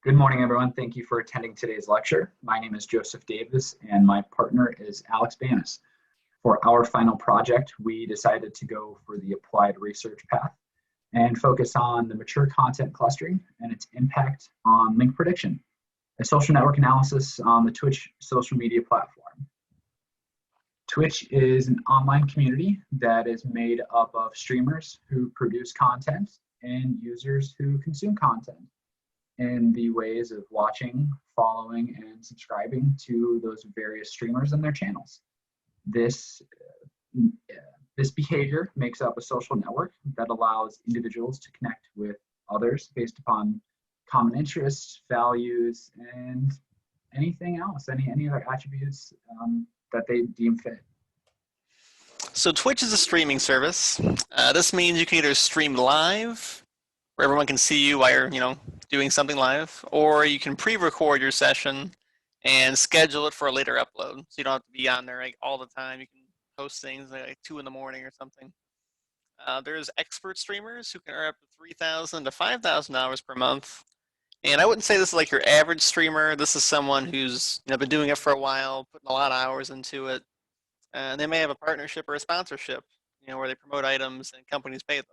Good morning, everyone. Thank you for attending today's lecture. My name is Joseph Davis, and my partner is Alex Banis. For our final project, we decided to go for the applied research path and focus on the mature content clustering and its impact on link prediction, a social network analysis on the Twitch social media platform. Twitch is an online community that is made up of streamers who produce content and users who consume content in the ways of watching, following, and subscribing to those various streamers and their channels. This behavior makes up a social network that allows individuals to connect with others based upon common interests, values, and anything else, any other attributes that they deem fit. So Twitch is a streaming service. This means you can either stream live, where everyone can see you while you're, doing something live, or you can pre-record your session and schedule it for a later upload. So you don't have to be on there all the time. You can post things like 2 in the morning or something. There's expert streamers who can earn up to $3,000 to $5,000 per month. And I wouldn't say this is like your average streamer. This is someone who's been doing it for a while, putting a lot of hours into it. And they may have a partnership or a sponsorship, where they promote items and companies pay them.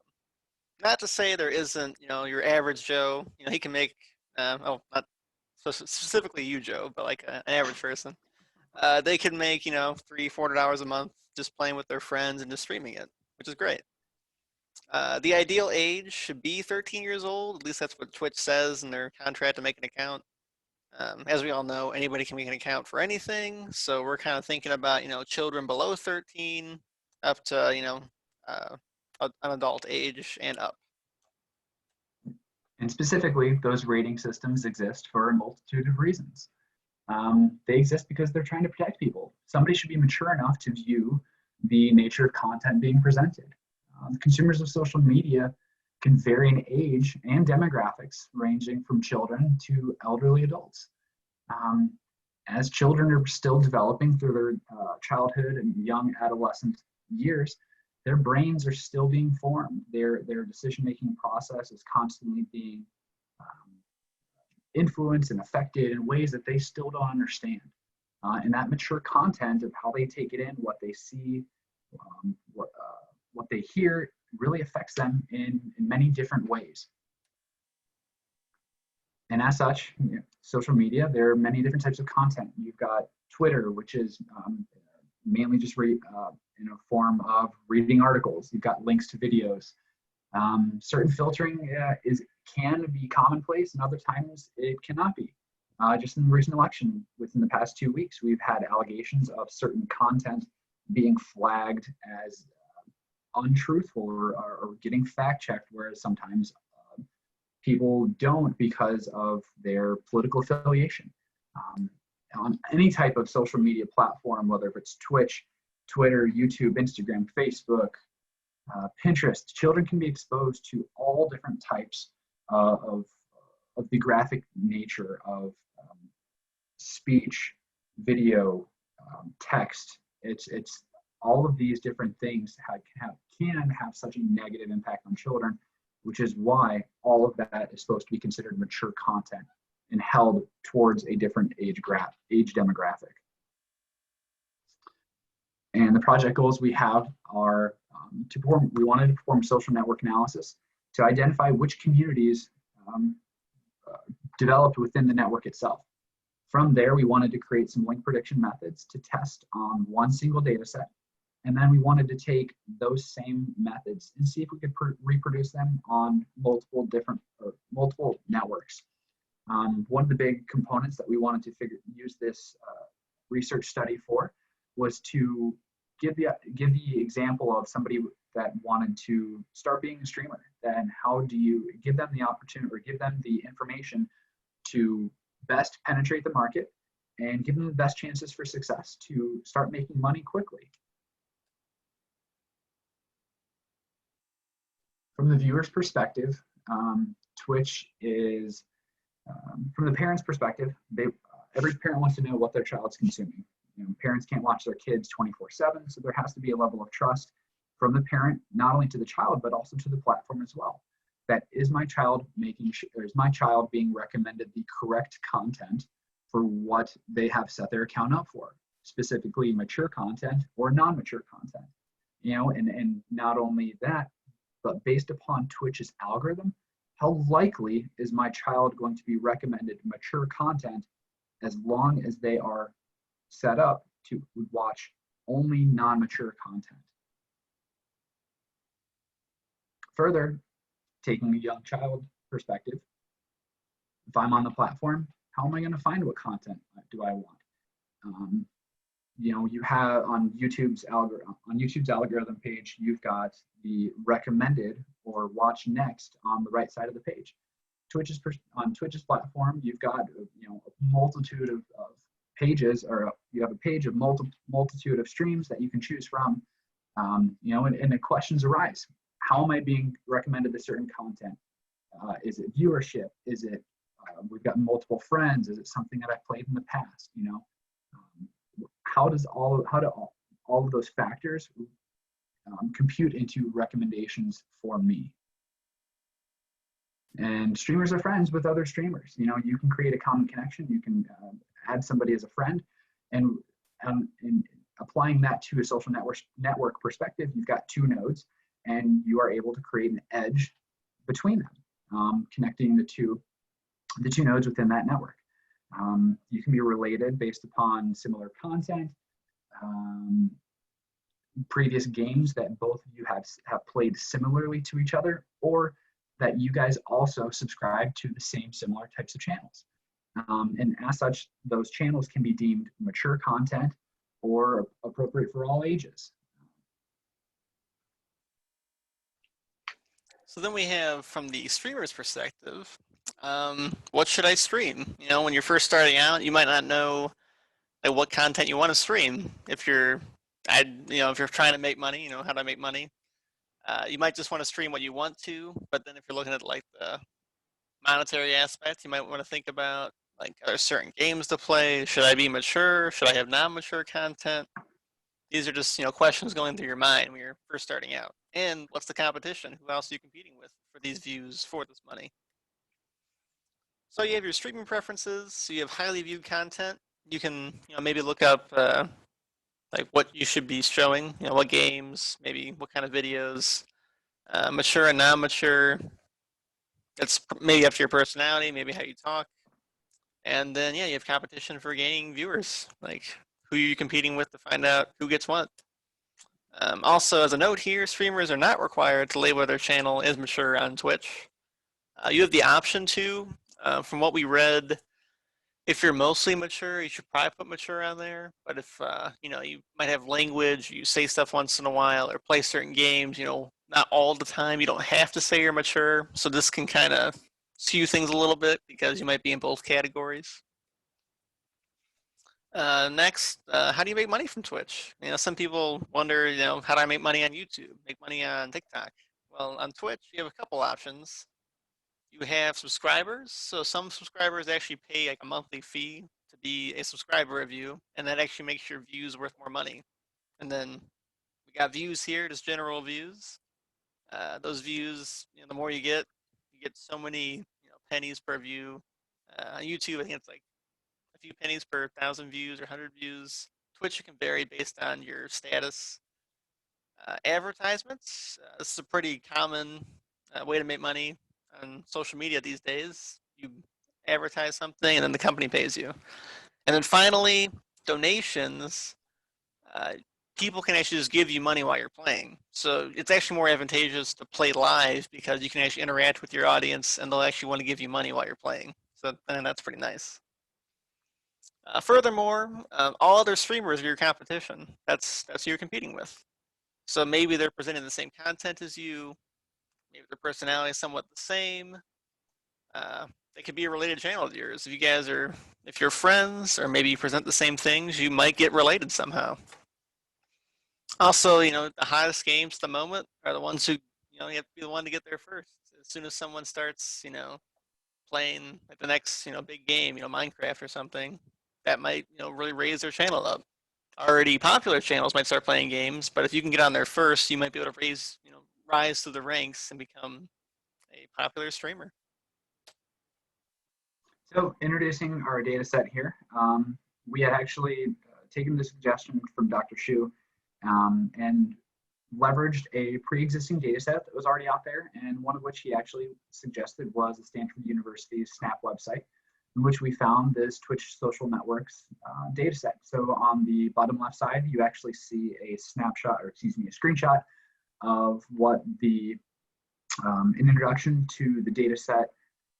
Not to say there isn't, your average Joe. He can make, not specifically you, Joe, but like an average person. They can make, $300-$400 a month just playing with their friends and just streaming it, which is great. The ideal age should be 13 years old. At least that's what Twitch says in their contract to make an account. As we all know, anybody can make an account for anything. So we're kind of thinking about, children below 13 up to, an adult age and up. And specifically, those rating systems exist for a multitude of reasons. They exist because they're trying to protect people. Somebody should be mature enough to view the nature of content being presented. Consumers of social media can vary in age and demographics, ranging from children to elderly adults. As children are still developing through their childhood and young adolescent years, their brains are still being formed. Their decision-making process is constantly being influenced and affected in ways that they still don't understand. And that mature content of how they take it in, what they see, what they hear, really affects them in many different ways. And as such, social media, there are many different types of content. You've got Twitter, which is mainly just in a form of reading articles. You've got links to videos. Certain filtering can be commonplace, and other times it cannot be. Just in the recent election, within the past 2 weeks, we've had allegations of certain content being flagged as untruthful or getting fact-checked, whereas sometimes people don't because of their political affiliation. On any type of social media platform, whether if it's Twitch, Twitter, YouTube, Instagram, Facebook, Pinterest, children can be exposed to all different types of the graphic nature of speech, video, text. It's all of these different things can have such a negative impact on children, which is why all of that is supposed to be considered mature content and held towards a different age demographic. And the project goals we have are we wanted to perform social network analysis to identify which communities developed within the network itself. From there, we wanted to create some link prediction methods to test on one single data set. And then we wanted to take those same methods and see if we could reproduce them on multiple networks. One of the big components that we wanted to use this research study for was to give the example of somebody that wanted to start being a streamer. Then how do you give them the opportunity or give them the information to best penetrate the market and give them the best chances for success to start making money quickly? From the viewer's perspective, Twitch is, from the parent's perspective, every parent wants to know what their child's consuming. Parents can't watch their kids 24/7, so there has to be a level of trust from the parent, not only to the child, but also to the platform as well. that is my child is my child being recommended the correct content for what they have set their account up for, specifically mature content or non-mature content, and not only that, but based upon Twitch's algorithm, how likely is my child going to be recommended mature content as long as they are set up to watch only non-mature content. Further, taking a young child perspective, if I'm on the platform, how am I going to find what content do I want? You have on YouTube's algorithm page, you've got the recommended or watch next on the right side of the page. On Twitch's platform, you've got a multitude of pages, or you have a page of multitude of streams that you can choose from. And the questions arise: how am I being recommended this certain content? Is it viewership? Is it we've got multiple friends? Is it something that I've played in the past? How do all of those factors compute into recommendations for me? And streamers are friends with other streamers. You can create a common connection. You can add somebody as a friend, and applying that to a social network perspective, you've got two nodes, and you are able to create an edge between them, connecting the two nodes within that network. You can be related based upon similar content, previous games that both of you have played similarly to each other, or that you guys also subscribe to the same similar types of channels. And as such, those channels can be deemed mature content or appropriate for all ages. So then we have, from the streamer's perspective, what should I stream? When you're first starting out, you might not know what content you want to stream. If you're trying to make money, how do I make money? You might just want to stream what you want to, but then if you're looking at the monetary aspect, you might want to think about are there certain games to play? Should I be mature? Should I have non-mature content? These are just questions going through your mind when you're first starting out. And what's the competition? Who else are you competing with for these views, for this money? So you have your streaming preferences. So you have highly viewed content. You can maybe look up what you should be showing. What games, maybe what kind of videos. Mature and non-mature. That's maybe up to your personality, maybe how you talk. And then you have competition for gaining viewers. Who are you competing with to find out who gets what? Also, as a note here, streamers are not required to label their channel as mature on Twitch. You have the option to. From what we read, if you're mostly mature, you should probably put mature on there. But if you might have language, you say stuff once in a while, or play certain games, not all the time. You don't have to say you're mature. So this can kind of skew things a little bit because you might be in both categories. Next, how do you make money from Twitch? Some people wonder, how do I make money on YouTube, make money on TikTok? Well, on Twitch, you have a couple options. You have subscribers. So some subscribers actually pay a monthly fee to be a subscriber of you, and that actually makes your views worth more money. And then we got views here, just general views. Those views, the more you get so many pennies per view. On YouTube, I think it's a few pennies per 1,000 views or 100 views. Twitch, it can vary based on your status. Advertisements. This is a pretty common way to make money on social media these days. You advertise something and then the company pays you. And then finally, donations. People can actually just give you money while you're playing. So it's actually more advantageous to play live because you can actually interact with your audience and they'll actually want to give you money while you're playing. So and that's pretty nice. Furthermore, all other streamers are your competition. That's who you're competing with. So maybe they're presenting the same content as you. Maybe their personality is somewhat the same. They could be a related channel of yours. If you're friends, or maybe you present the same things, you might get related somehow. Also, the hottest games at the moment are the ones who, you have to be the one to get there first. As soon as someone starts, playing the next, big game, Minecraft or something, that might, really raise their channel up. Already popular channels might start playing games, but if you can get on there first, you might be able to rise through the ranks and become a popular streamer. So introducing our data set here, we had actually taken the suggestion from Dr. Shu and leveraged a pre-existing data set that was already out there, and one of which he actually suggested was the Stanford University's SNAP website, in which we found this Twitch social networks data set. So on the bottom left side, you actually see a snapshot, or excuse me, a screenshot of what the an introduction to the data set,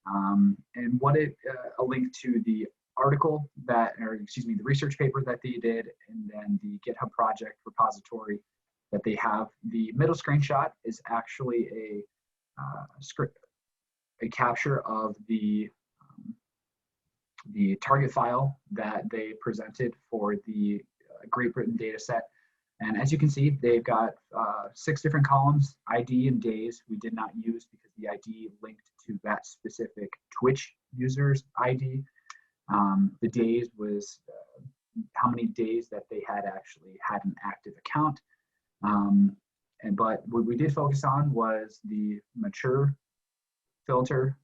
and what a link to the article that, or excuse me, the research paper that they did, and then the GitHub project repository that they have. The middle screenshot is actually a capture of the target file that they presented for the Great Britain data set. And as you can see, they've got 6 different columns, ID and days. We did not use because the ID linked to that specific Twitch user's ID. The days was how many days that they had actually had an active account. But what we did focus on was the mature filter,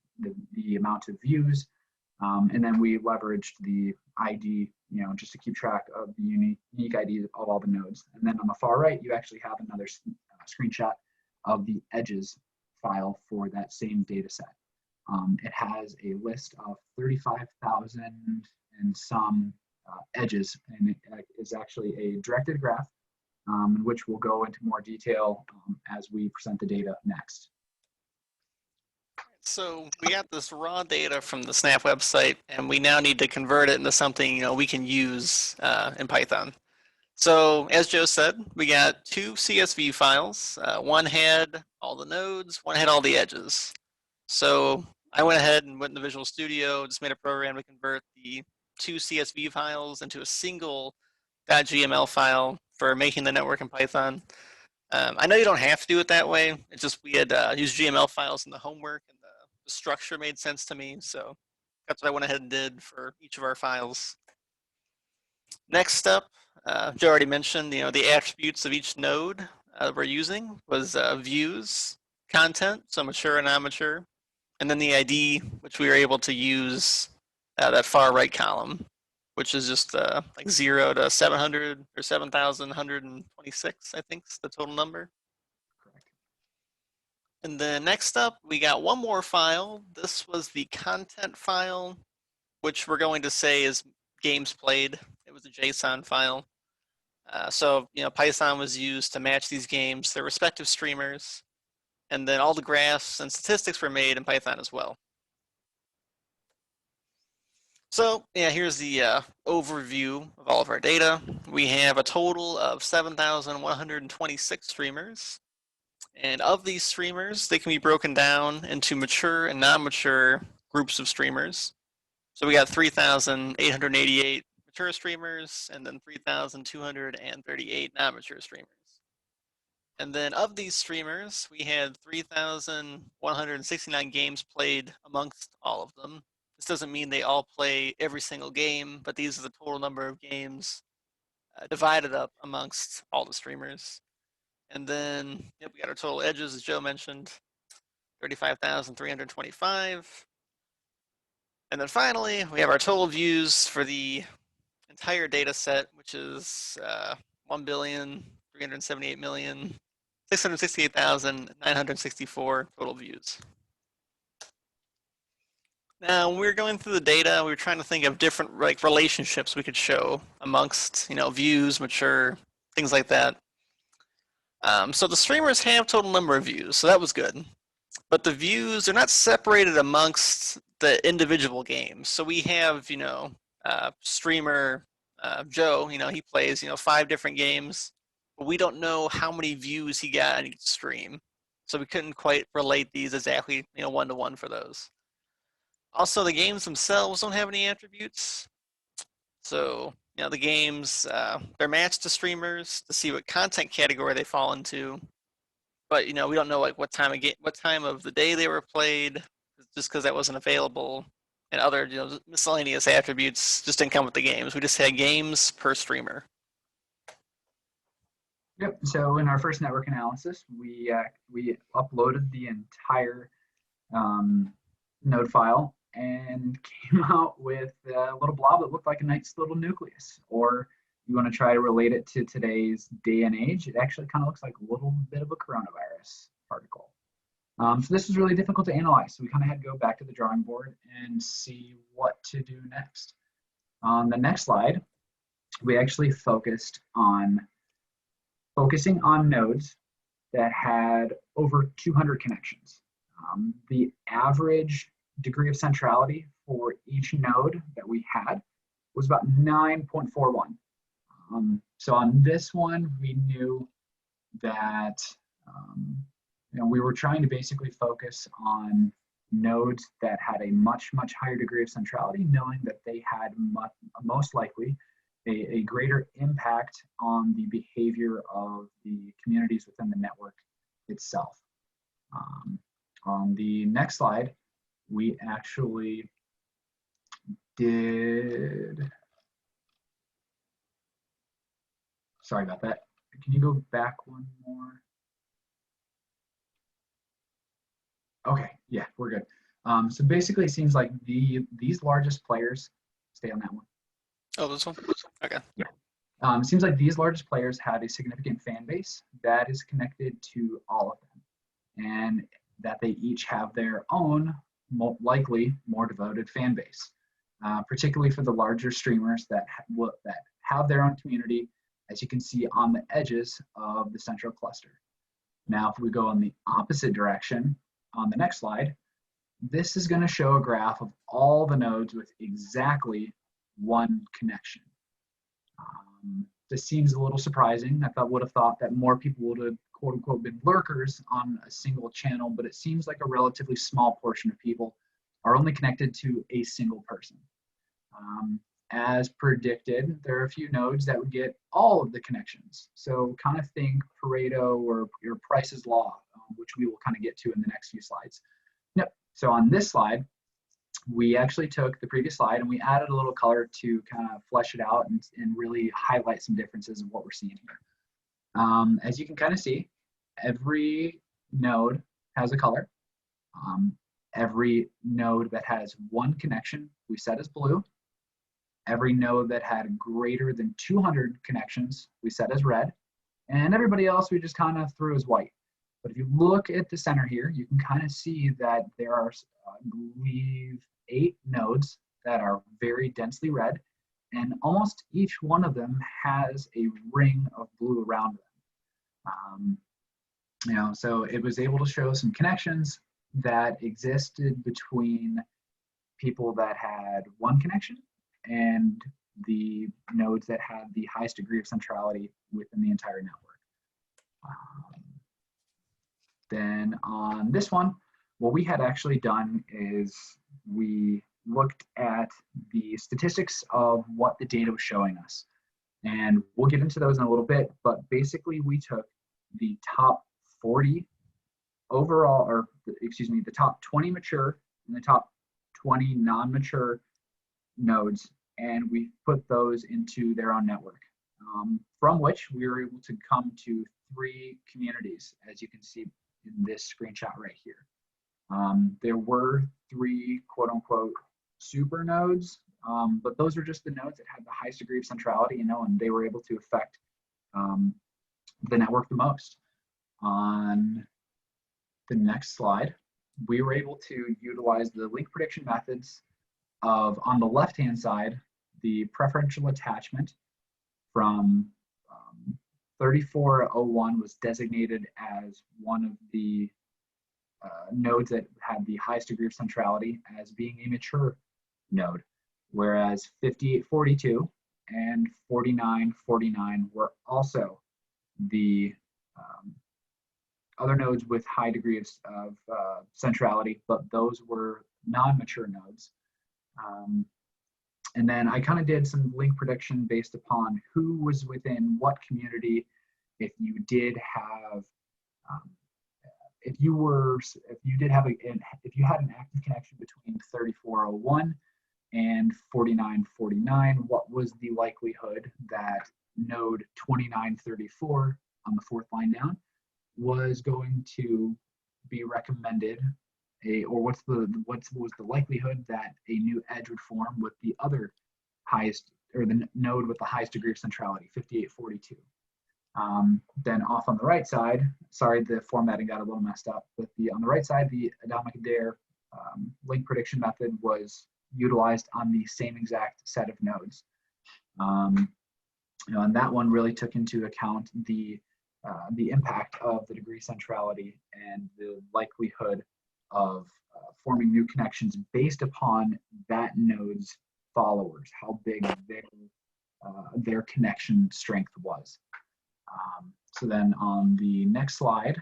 the amount of views, and then we leveraged the ID, just to keep track of the unique IDs of all the nodes. And then on the far right, you actually have another screenshot of the edges file for that same data set. It has a list of 35,000 and some edges, and it is actually a directed graph, which we'll go into more detail as we present the data next. So we got this raw data from the Snap website, and we now need to convert it into something we can use in Python. So as Joe said, we got 2 CSV files. One had all the nodes, one had all the edges. So I went ahead and went into Visual Studio, just made a program to convert the 2 CSV files into a single .gml file for making the network in Python. I know you don't have to do it that way. It's just we had used GML files in the homework, and the structure made sense to me. So that's what I went ahead and did for each of our files. Next step, Joe already mentioned, the attributes of each node we're using was views, content, so mature and non-mature, and then the ID, which we were able to use that far right column, which is just like 0 to 700 or 7,126, I think is the total number. Correct. And then next up, we got one more file. This was the content file, which we're going to say is games played. It was a JSON file. So Python was used to match these games to their respective streamers. And then all the graphs and statistics were made in Python as well. So yeah, here's the overview of all of our data. We have a total of 7,126 streamers. And of these streamers, they can be broken down into mature and non-mature groups of streamers. So we got 3,888 mature streamers, and then 3,238 non-mature streamers. And then of these streamers, we had 3,169 games played amongst all of them. This doesn't mean they all play every single game, but these are the total number of games divided up amongst all the streamers. And then we got our total edges, as Joe mentioned, 35,325. And then finally, we have our total views for the entire data set, which is 1,378,668,964 total views. Now, when we were going through the data, we were trying to think of different relationships we could show amongst views, mature, things like that. So the streamers have total number of views, so that was good. But the views are not separated amongst the individual games. So we have, streamer Joe, he plays, 5 different games, but we don't know how many views he got on each stream. So we couldn't quite relate these exactly, one-to-one for those. Also, the games themselves don't have any attributes. So, the games, they're matched to streamers to see what content category they fall into. But, we don't know what time of the day they were played, just because that wasn't available. And other, miscellaneous attributes just didn't come with the games. We just had games per streamer. Yep. So in our first network analysis, we uploaded the entire node file and came out with a little blob that looked like a nice little nucleus. Or you want to try to relate it to today's day and age, it actually kind of looks like a little bit of a coronavirus particle. So this was really difficult to analyze. So we kind of had to go back to the drawing board and see what to do next. On the next slide, we actually focusing on nodes that had over 200 connections. The average degree of centrality for each node that we had was about 9.41. So on this one, we knew that we were trying to basically focus on nodes that had a much higher degree of centrality, knowing that they had most likely a greater impact on the behavior of the communities within the network itself. On the next slide, we actually did, sorry about that. Can you go back one more? Okay, yeah, we're good. So basically it seems like these largest players, stay on that one. Oh, this one? Okay. Yeah. Seems like these largest players had a significant fan base that is connected to all of them, and that they each have their own, likely more devoted fan base, particularly for the larger streamers that have their own community, as you can see on the edges of the central cluster. Now, if we go in the opposite direction on the next slide, this is going to show a graph of all the nodes with exactly one connection. This seems a little surprising. I would have thought that more people would have quote unquote been lurkers on a single channel, but it seems like a relatively small portion of people are only connected to a single person. As predicted, there are a few nodes that would get all of the connections. So kind of think Pareto or your Price's Law, which we will kind of get to in the next few slides. Yep. So on this slide, we actually took the previous slide and we added a little color to kind of flesh it out and really highlight some differences in what we're seeing here. As you can kind of see, every node has a color. Every node that has one connection we set as blue. Every node that had greater than 200 connections we set as red. And everybody else we just kind of threw as white. But if you look at the center here, you can kind of see that there are, I believe, 8 nodes that are very densely red, and almost each one of them has a ring of blue around them. So it was able to show some connections that existed between people that had one connection and the nodes that had the highest degree of centrality within the entire network. Then on this one, what we had actually done is we looked at the statistics of what the data was showing us. And we'll get into those in a little bit, but basically we took the top 40 overall, or excuse me, the top 20 mature and the top 20 non-mature nodes, and we put those into their own network, from which we were able to come to 3 communities, as you can see in this screenshot right here. There were 3 quote unquote super nodes, but those were just the nodes that had the highest degree of centrality, and they were able to affect the network the most. On the next slide, we were able to utilize the link prediction methods of, on the left-hand side, the preferential attachment from 3401 was designated as one of the nodes that had the highest degree of centrality as being a mature node, whereas 5842 and 4949 were also the other nodes with high degree of centrality, but those were non-mature nodes. And then I kind of did some link prediction based upon who was within what community. If you did have, if you had an active connection between 3401 and 4949, what was the likelihood that node 2934 on the 4th line down was going to be recommended what was the likelihood that a new edge would form with the other highest, or the node with the highest degree of centrality, 5842. Then off on the right side, sorry, the formatting got a little messed up, but on the right side, the Adamek-Adair link prediction method was utilized on the same exact set of nodes. And that one really took into account the impact of the degree centrality and the likelihood of forming new connections based upon that node's followers, how big their connection strength was. So then on the next slide,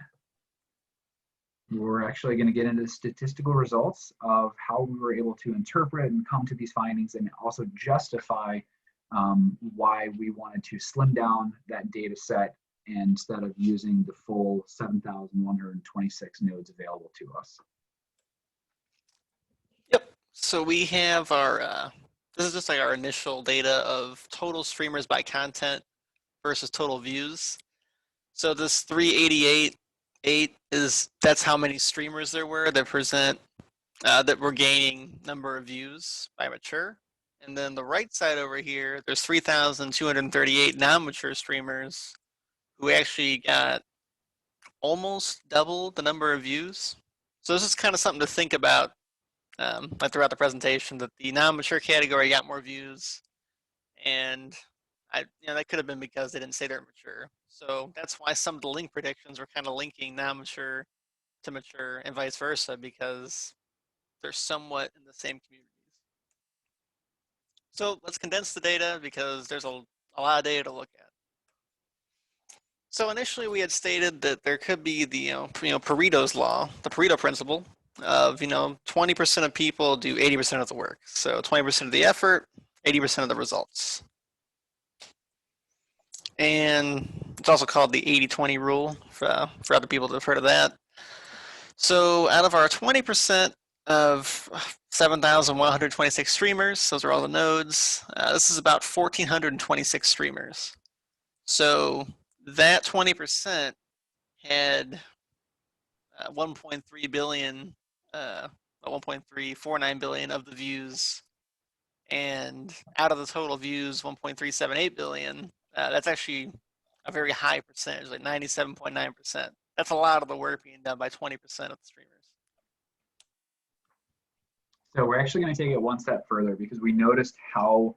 we're actually going to get into the statistical results of how we were able to interpret and come to these findings, and also justify why we wanted to slim down that data set instead of using the full 7,126 nodes available to us. Yep. So we have our, this is just like our initial data of total streamers by content versus total views. So this 388.8 that's how many streamers there were that present, that were gaining number of views by mature. And then the right side over here, there's 3,238 non-mature streamers who actually got almost double the number of views. So this is kind of something to think about, like throughout the presentation, that the non-mature category got more views, and that could have been because they didn't say they're mature. So that's why some of the link predictions were kind of linking non-mature to mature and vice versa, because they're somewhat in the same communities. So let's condense the data because there's a lot of data to look at. So initially we had stated that there could be the Pareto's law, the Pareto principle of 20% of people do 80% of the work. So 20% of the effort, 80% of the results. And it's also called the 80-20 rule for other people to have heard of that. So out of our 20% of 7,126 streamers, those are all the nodes, this is about 1,426 streamers. So that 20% had 1.3 billion, 1.349 billion of the views, and out of the total views, 1.378 billion. That's actually a very high percentage, like 97.9%. That's a lot of the work being done by 20% of the streamers. So we're actually going to take it one step further, because we noticed how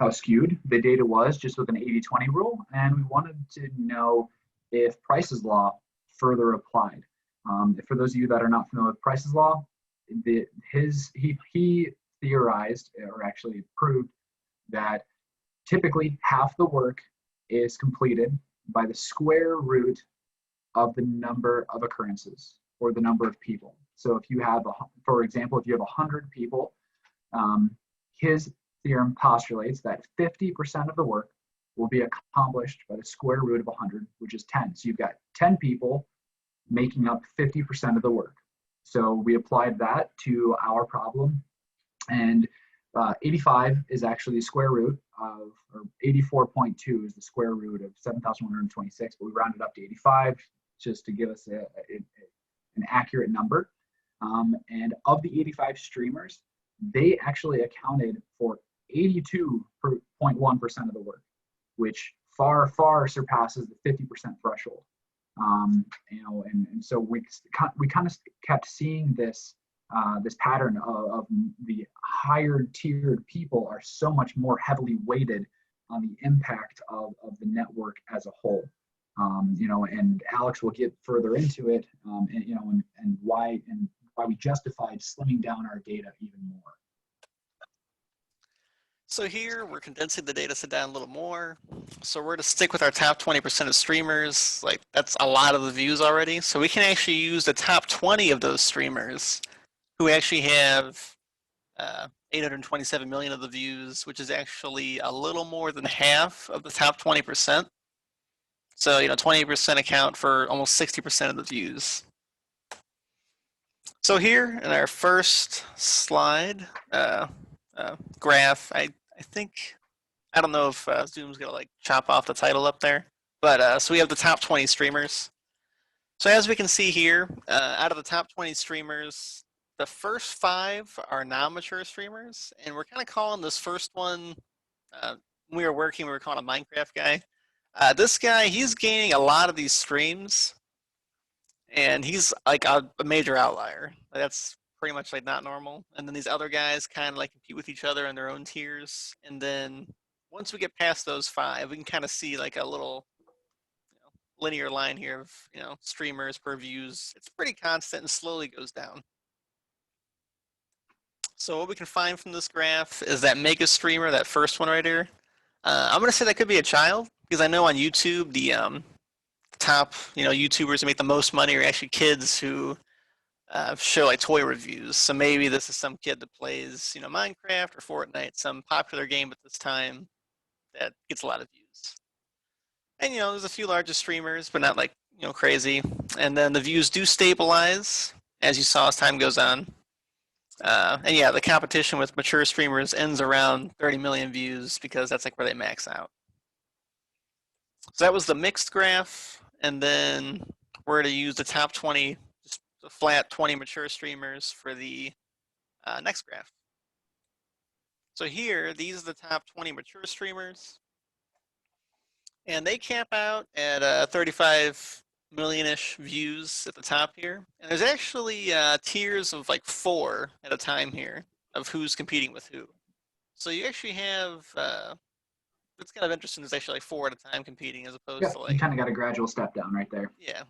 skewed the data was just with an 80-20 rule, and we wanted to know if Price's law further applied. For those of you that are not familiar with Price's law, he theorized, or actually proved, that typically half the work is completed by the square root of the number of occurrences, or the number of people. So if you have, for example, if you have 100 people, his theorem postulates that 50% of the work will be accomplished by the square root of 100, which is 10. So you've got 10 people making up 50% of the work. So we applied that to our problem, and 85 is actually the square root of, or 84.2 is the square root of 7,126, but we rounded up to 85 just to give us an accurate number. And of the 85 streamers, they actually accounted for 82.1% of the work, which far, far surpasses the 50% threshold. And so we kind of kept seeing this pattern of the higher tiered people are so much more heavily weighted on the impact of the network as a whole. And Alex will get further into it, and why we justified slimming down our data even more. So here we're condensing the data set down a little more. So we're to stick with our top 20% of streamers. Like, that's a lot of the views already. So we can actually use the top 20 of those streamers who actually have 827 million of the views, which is actually a little more than half of the top 20%. So 20% account for almost 60% of the views. So here in our first slide graph, I think, I don't know if Zoom's gonna like chop off the title up there, but so we have the top 20 streamers. So as we can see here, out of the top 20 streamers, the first 5 are non-mature streamers, and we're kind of calling this first one, when we were working, we were calling a Minecraft guy. This guy, he's gaining a lot of these streams, and he's like a major outlier. That's pretty much like not normal. And then these other guys kind of like compete with each other in their own tiers. And then once we get past those 5, we can kind of see like a little linear line here of streamers per views. It's pretty constant and slowly goes down. So what we can find from this graph is that mega streamer, that first one right here. I'm gonna say that could be a child because I know on YouTube the top YouTubers who make the most money are actually kids who show like toy reviews. So maybe this is some kid that plays Minecraft or Fortnite, some popular game at this time that gets a lot of views. And there's a few larger streamers, but not like crazy. And then the views do stabilize as you saw as time goes on. And yeah, the competition with mature streamers ends around 30 million views because that's like where they max out. So that was the mixed graph, and then we're going to use the top 20, just the flat 20 mature streamers for the next graph. So here, these are the top 20 mature streamers, and they cap out at 35 million-ish views at the top here. And there's actually tiers of like 4 at a time here of who's competing with who. So you actually have, it's kind of interesting, there's actually like 4 at a time competing as opposed to like. You kind of got a gradual step down right there. Yeah,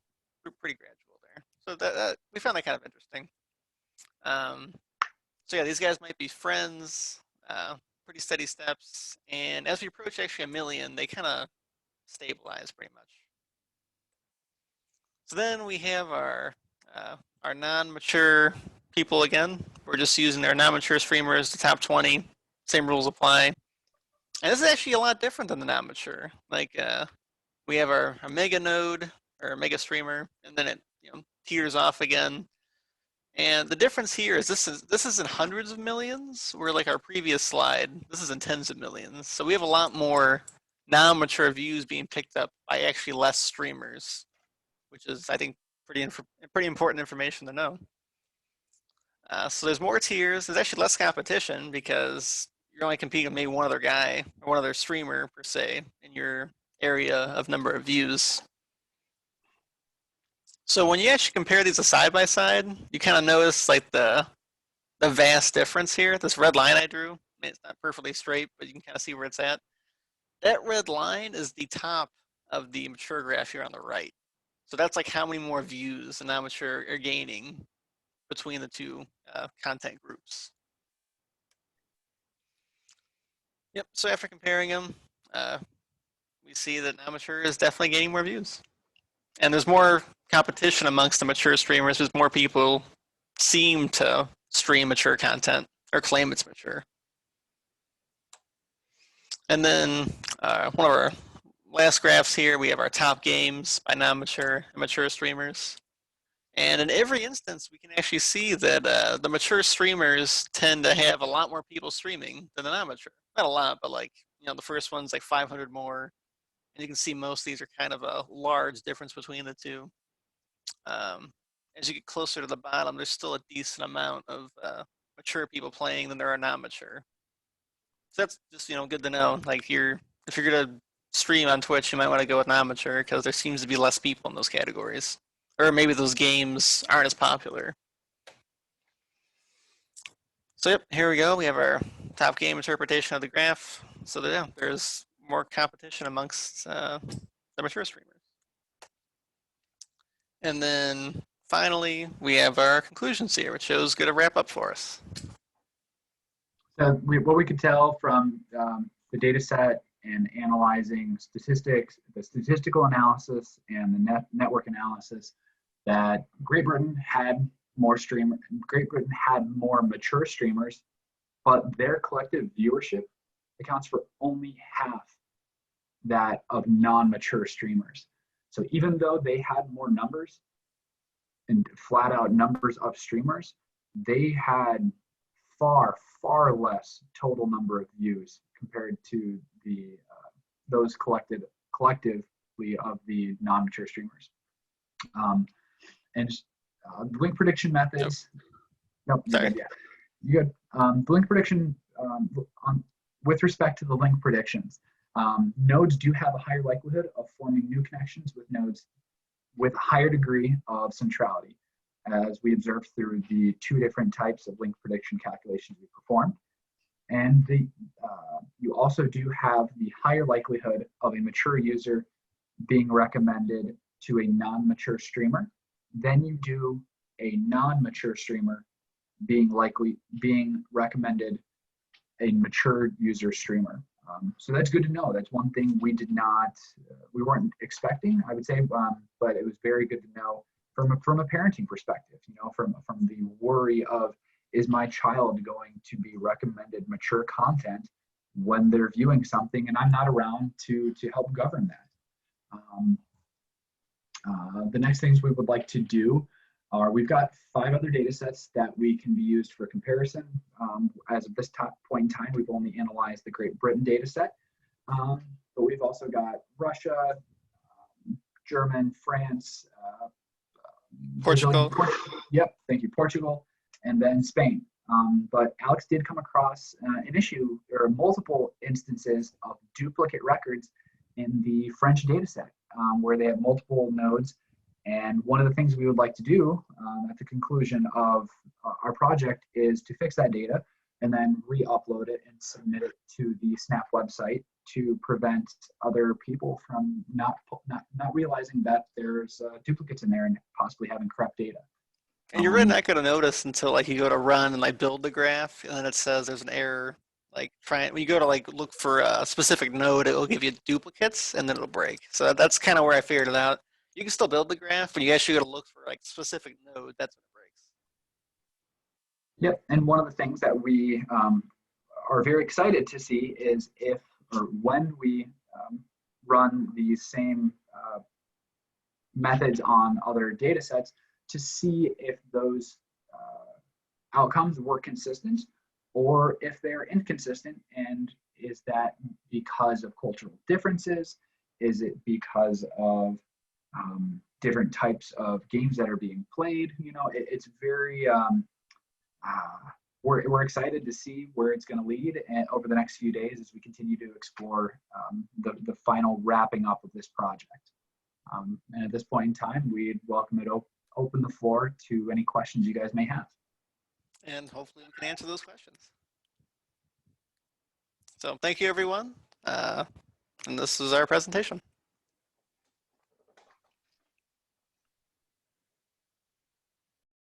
pretty gradual there. So that we found that kind of interesting. So yeah, these guys might be friends, pretty steady steps. And as we approach actually 1 million, they kind of stabilize pretty much. So then we have our non-mature people again. We're just using our non-mature streamers, the top 20. Same rules apply. And this is actually a lot different than the non-mature. Like we have our mega node or mega streamer, and then it teeters off again. And the difference here is this is in hundreds of millions, where like our previous slide, this is in tens of millions. So we have a lot more non-mature views being picked up by actually less streamers, which is, I think, pretty important information to know. So there's more tiers. There's actually less competition because you're only competing with maybe one other guy or one other streamer per se in your area of number of views. So when you actually compare these side by side, you kind of notice like the vast difference here. This red line I drew, I mean, it's not perfectly straight, but you can kind of see where it's at. That red line is the top of the mature graph here on the right. So that's like how many more views the non-mature are gaining between the two content groups. Yep, so after comparing them, we see that non-mature is definitely gaining more views. And there's more competition amongst the mature streamers. There's more people seem to stream mature content or claim it's mature. And then one of our last graphs here, we have our top games by non-mature and mature streamers. And in every instance, we can actually see that the mature streamers tend to have a lot more people streaming than the non-mature. Not a lot, but like, the first one's like 500 more. And you can see most of these are kind of a large difference between the two. As you get closer to the bottom, there's still a decent amount of mature people playing than there are non-mature. So that's just good to know. Like if you're gonna stream on Twitch, you might want to go with non-mature because there seems to be less people in those categories, or maybe those games aren't as popular. So yep, here we go. We have our top game interpretation of the graph. So there's more competition amongst the mature streamers. And then finally, we have our conclusions here, which shows good a wrap up for us. So what we could tell from the data set and analyzing statistics, the statistical analysis and the network analysis, that Great Britain had more mature streamers, but their collective viewership accounts for only half that of non-mature streamers. So even though they had more numbers and flat out numbers of streamers, they had far less total number of views compared to the those collectively of the non-mature streamers. And link prediction methods. Nope, you're Sorry. good, yeah. You got link prediction with respect to the link predictions. Nodes do have a higher likelihood of forming new connections with nodes with a higher degree of centrality, as we observed through the 2 different types of link prediction calculations we performed. And you also do have the higher likelihood of a mature user being recommended to a non-mature streamer than you do a non-mature streamer being recommended a mature user streamer. So that's good to know. That's one thing we weren't expecting, I would say, but it was very good to know from a parenting perspective, from the worry of, is my child going to be recommended mature content when they're viewing something and I'm not around to help govern that. The next things we would like to do are, we've got 5 other data sets that we can be used for comparison. As of this point in time, we've only analyzed the Great Britain data set, but we've also got Russia, German, France, Portugal. Yep, thank you, Portugal, and then Spain. But Alex did come across an issue, or multiple instances of duplicate records in the French data set, where they have multiple nodes. And one of the things we would like to do at the conclusion of our project is to fix that data and then re-upload it and submit it to the Snap website to prevent other people from not realizing that there's duplicates in there and possibly having correct data. And you're really not going to notice until like you go to run and like build the graph, and then it says there's an error. Like when you go to like look for a specific node, it will give you duplicates, and then it'll break. So that's kind of where I figured it out. You can still build the graph, but you actually got to look for like specific node. That's when it breaks. Yep, and one of the things that we are very excited to see is if or when we run these same methods on other data sets, to see if those outcomes were consistent or if they're inconsistent. And is that because of cultural differences? Is it because of different types of games that are being played? It's very, we're excited to see where it's going to lead over the next few days as we continue to explore the final wrapping up of this project. And at this point in time, we'd welcome it open the floor to any questions you guys may have. And hopefully we can answer those questions. So thank you, everyone. And this is our presentation.